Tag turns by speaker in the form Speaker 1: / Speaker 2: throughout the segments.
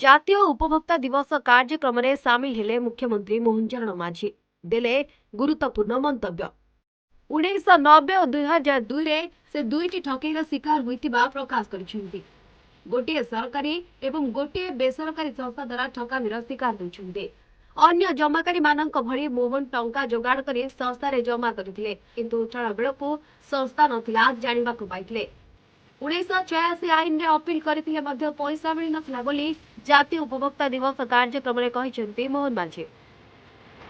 Speaker 1: ଜାତୀୟ ଉପଭୋକ୍ତା ଦିବସ କାର୍ଯ୍ୟକ୍ରମରେ ସାମିଲ ହେଲେ ମୁଖ୍ୟମନ୍ତ୍ରୀ ମୋହନ ଚରଣ ମାଝୀ ଦେଲେ ଗୁରୁତ୍ୱପୂର୍ଣ୍ଣ ମନ୍ତବ୍ୟ। 1990 ଓ 2002ରେ ସେ ଦୁଇଟି ଠକେଇର ଶିକାର ହୋଇଥିବା ପ୍ରକାଶ କରିଛନ୍ତି। ଗୋଟିଏ ସରକାରୀ ଏବଂ ଗୋଟିଏ ବେସରକାରୀ ସଂସ୍ଥା ଦ୍ୱାରା ଠକାମିର ଶିକାର ହୋଇଛନ୍ତି। ଅନ୍ୟ ଜମାକାରୀମାନଙ୍କ ଭଳି ମୋହନ ଟଙ୍କା ଯୋଗାଡ଼ କରି ସଂସ୍ଥାରେ ଜମା କରିଥିଲେ, କିନ୍ତୁ ଉଠାଣ ବେଳକୁ ସଂସ୍ଥା ନଥିଲା ଜାଣିବାକୁ ପାଇଥିଲେ। 1986 ଆଇନରେ ଅପିଲ କରିଥିଲେ ମଧ୍ୟ ପଇସା ମିଳିନଥିଲା ବୋଲି ଜାତୀୟ ଉପଭୋକ୍ତା ଦିବସ କାର୍ଯ୍ୟକ୍ରମରେ କହିଛନ୍ତି ମୋହନ ମାଝୀ।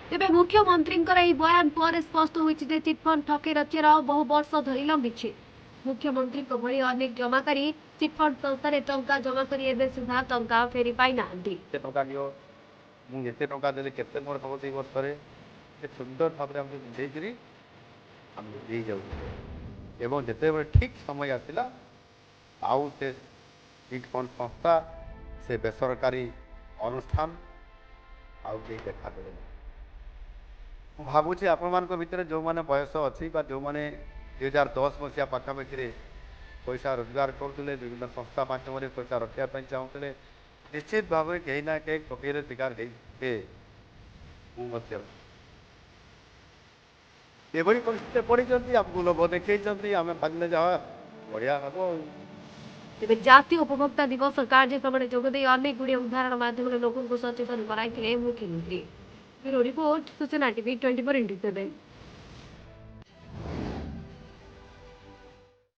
Speaker 1: ତେବେ ମୁଖ୍ୟମନ୍ତ୍ରୀଙ୍କର ଏହି ବୟାନ ପରେ ସ୍ପଷ୍ଟ ହୋଇଛି ଯେ ଚିଟଫଣ୍ଡ ଠକେଇର ଚେର ବହୁ ବର୍ଷ ଧରି ଲମ୍ବିଛି। ମୁଖ୍ୟମନ୍ତ୍ରୀଙ୍କ ଭଳି ଅନେକ ଜମାକାରୀ ଚିଟଫଣ୍ଡ ସଂସ୍ଥାରେ ଟଙ୍କା ଜମା କରି ଏବେ ସୁଦ୍ଧା ଟଙ୍କା ଫେରି ପାଇନାହାନ୍ତି।
Speaker 2: ମୁଁ ଯେତେ ଟଙ୍କା ଦେଲି କେତେ ମୋର ହେବ 2 ବର୍ଷରେ ସୁନ୍ଦର ଭାବରେ ଆମେ ବୁଝେଇକିରି ଆମେ ଦେଇଯାଉଛୁ ଏବଂ ଯେତେବେଳେ ଠିକ୍ ସମୟ ଆସିଲା ଆଉ ସେ ଚିଟଫଣ୍ଡ ସଂସ୍ଥା ସେ ବେସରକାରୀ ଅନୁଷ୍ଠାନ ଆଉ କେହି ଦେଖାଦେଲେ। ମୁଁ ଭାବୁଛି ଆପଣମାନଙ୍କ ଭିତରେ ଯେଉଁମାନେ ବୟସ ଅଛି ବା ଯେଉଁମାନେ 2010 ମସିହା ପାଖାପାଖିରେ ପଇସା ରୋଜଗାର କରୁଥିଲେ, ବିଭିନ୍ନ ସଂସ୍ଥା ମାଧ୍ୟମରେ ପଇସା ରଖିବା ପାଇଁ ଚାହୁଁଥିଲେ, ନିଶ୍ଚିତ ଭାବରେ କେହି ନା କେହି ଠକେଇର ଶିକାର ହେଇଥିବେ। ମୁଁ ମଧ୍ୟ ଏଭଳି ପରିସ୍ଥିତିରେ ପଡ଼ିଛନ୍ତି, ଆମକୁ ଲୋଭ ଦେଖେଇଛନ୍ତି, ଆମେ ଭାବିଲେ ଯାହା ବଢ଼ିଆ ହେବ।
Speaker 1: ତେବେ ଜାତୀୟ ଉପଭୋକ୍ତା ଦିବସ କାର୍ଯ୍ୟକ୍ରମରେ ଯୋଗଦେଇ ଅନେକ ଗୁଡ଼ିଏ ଉଦାହରଣ ମାଧ୍ୟମରେ ଲୋକଙ୍କୁ ସଚେତନ କରାଇଥିଲେ ମୁଖ୍ୟମନ୍ତ୍ରୀ। ବ୍ୟୁରୋ ରିପୋର୍ଟ, ସୂଚନା ଟିଭି 24x7।